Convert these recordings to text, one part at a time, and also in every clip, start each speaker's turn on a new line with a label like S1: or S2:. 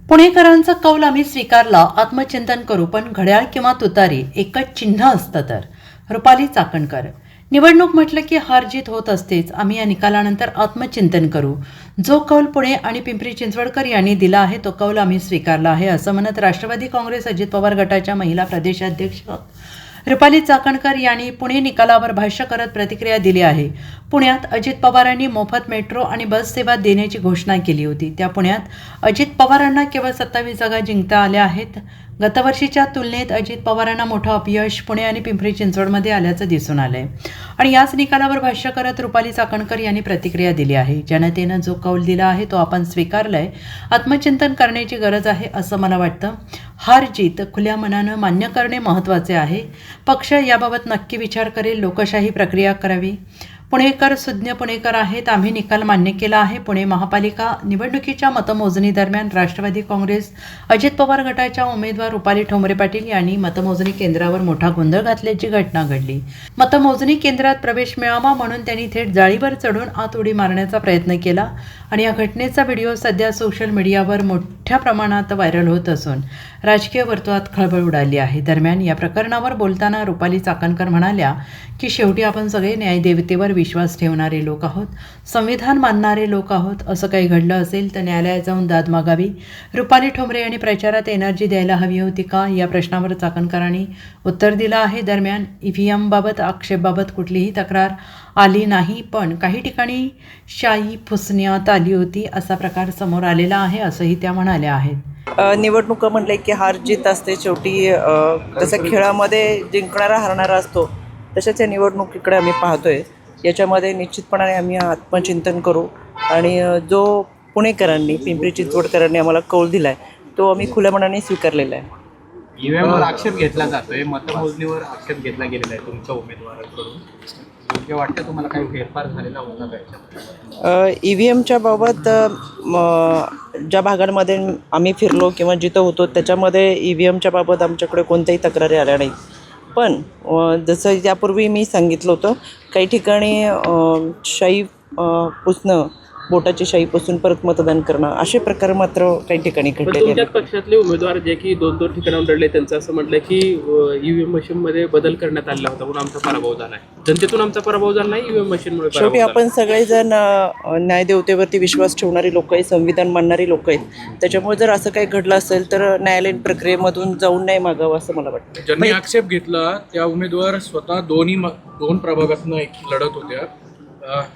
S1: पुणेकरांचा कौल आम्ही स्वीकारला, आत्मचिंतन करू, पण घड्याळ किंवा तुतारी एकच चिन्ह असतं तर. रुपाली चाकणकर. निवडणूक म्हटलं की हार जीत होत असतेच. आम्ही या निकालानंतर आत्मचिंतन करू. जो कौल पुणे आणि पिंपरी चिंचवडकर यांनी दिला आहे तो कौल आम्ही स्वीकारला आहे, असं म्हणत राष्ट्रवादी काँग्रेस अजित पवार गटाच्या महिला प्रदेशाध्यक्ष रुपाली चाकणकर यांनी पुणे निकालावर भाष्य करत प्रतिक्रिया दिली आहे. पुण्यात अजित पवारांनी मोफत मेट्रो आणि बस सेवा देण्याची घोषणा केली होती. त्या पुण्यात अजित पवारांना केवळ 27 जागा जिंकता आल्या आहेत. गतवर्षीच्या तुलनेत अजित पवारांना मोठं अपयश पुणे आणि पिंपरी चिंचवडमध्ये आल्याचं दिसून आलंय आणि याच निकालावर भाष्य करत रुपाली चाकणकर यांनी प्रतिक्रिया दिली आहे. जनतेनं जो कौल दिला आहे तो आपण स्वीकारलाय. आत्मचिंतन करण्याची गरज आहे असं मला वाटतं. हार जीत खुल्या मनानं मान्य करणे महत्त्वाचे आहे. पक्ष याबाबत नक्की विचार करेल. लोकशाही प्रक्रिया करावी. पुणेकर सुज्ञ पुणेकर आहेत. आम्ही निकाल मान्य केला आहे. पुणे महापालिका निवडणुकीच्या मतमोजणी दरम्यान राष्ट्रवादी काँग्रेस अजित पवार गटाच्या उमेदवार रुपाली ठोंबरे पाटील यांनी मतमोजणी केंद्रावर मोठा गोंधळ घातल्याची घटना घडली. मतमोजणी केंद्रात प्रवेश मिळावा म्हणून त्यांनी थेट जाळीवर चढून आत उडी मारण्याचा प्रयत्न केला आणि या घटनेचा व्हिडिओ सध्या सोशल मीडियावर मोठ्या प्रमाणात व्हायरल होत असून राजकीय वर्तुळात खळबळ उडाली आहे. दरम्यान या प्रकरणावर बोलताना रुपाली चाकणकर म्हणाल्या की शेवटी आपण सगळे न्यायदेवतेवर विश्वास ठेवणारे लोक आहोत, संविधान मानणारे लोक आहोत. असं काही घडलं असेल तर न्यायालयात जाऊन दाद मागावी. रुपाली ठोंबरे यांनी प्रचारात एनर्जी द्यायला हवी होती का, या प्रश्नावर चाकणकरांनी उत्तर दिलं आहे. दरम्यान EVM-बाबत आक्षेपाबाबत कुठलीही तक्रार आली नाही, पण काही ठिकाणी शाई पुसण्यात आली होती असा प्रकार समोर आलेला आहे असंही त्या म्हणाल्या आहेत.
S2: निवडणुका म्हणले की हार जीत असते शेवटी. जसं खेळामध्ये जिंकणारा हारणारा असतो तशाच या निवडणुकीकडे आम्ही पाहतोय. याच्यामध्ये निश्चितपणाने आम्ही आत्मचिंतन करू आणि जो पुणेकरांनी पिंपरी चिंचवडकरांनी आम्हाला कौल दिला आहे तो आम्ही खुल्या मनाने स्वीकारलेला आहे.
S3: EVMवर आक्षेप घेतला जातोय, मतमोजणीवर आक्षेप घेतला गेलेला आहे तुमच्या उमेदवाराकडून. योग्य वाटतं तुम्हाला काही फेरफार झालेला होता का याच्यात?
S2: EVMच्या बाबत ज्या भागांमध्ये आम्ही फिरलो किंवा जिथं होतो त्याच्यामध्ये EVMच्या बाबत आमच्याकडे कोणत्याही तक्रारी आल्या नाहीत. पण जसं यापूर्वी मी सांगितलं होतं, काही ठिकाणी शाई पुसणं, बोटाची शाई पुसून परत मतदान करणं असे प्रकार मात्र काही ठिकाणी घडलेले आहेत.
S4: तुमच्याच पक्षातले उमेदवार जे की 2-2 ठिकाणाहून लढले त्यांचं असं म्हटलं की EVM मशीनमध्ये बदल करण्यात आला होता म्हणून आमचा पराभव झाला आहे. जनतेतून आमचा पराभव झाला नाही, EVM मशीनमुळे पराभव
S2: शेवटी
S4: झाला.
S2: आपण सगळेजण न्यायदेवतेवरती विश्वास ठेवणारी लोक आहेत, संविधान मानणारी लोक आहेत. त्याच्यामुळे जर असं काही घडलं असेल तर न्यायालयीन प्रक्रियेमधून जाऊन नाही मागावं असं मला वाटतं.
S5: ज्यांनी आक्षेप घेतला त्या उमेदवार स्वतः दोन प्रभागातून लढत होत्या.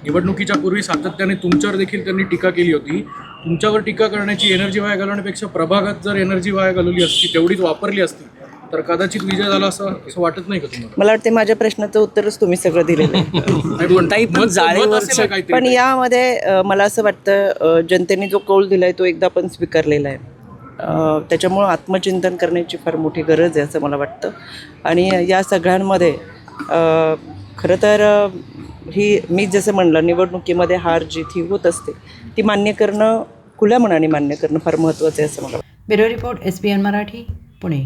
S5: निवडणुकीच्या पूर्वी सातत्याने तुमच्यावर देखील त्यांनी टीका केली होती. तुमच्यावर टीका करण्याची एनर्जी वाया घालवण्यापेक्षा प्रभागात जर एनर्जी वाया घालवली असती, तेवढीच वापरली असती तर कदाचित विजय झाला असं वाटत नाही का तुम्हाला?
S2: मला वाटते माझ्या प्रश्नाचं उत्तरच तुम्ही सगळं दिलेलं आहे. पण यामध्ये मला असं वाटतं जनतेने जो कौल दिला आहे तो एकदा आपण स्वीकारलेला आहे. त्याच्यामुळं आत्मचिंतन करण्याची फार मोठी गरज आहे असं मला वाटतं. आणि या सगळ्यांमध्ये खरं तर ही मी जसं म्हणलं निवडणुकीमध्ये हार जीत ही होत असते, ती मान्य करणं, खुल्या मनाने मान्य करणं फार महत्त्वाचं आहे असं मला वाटतं.
S1: Bureau report SBN Marathi, Pune.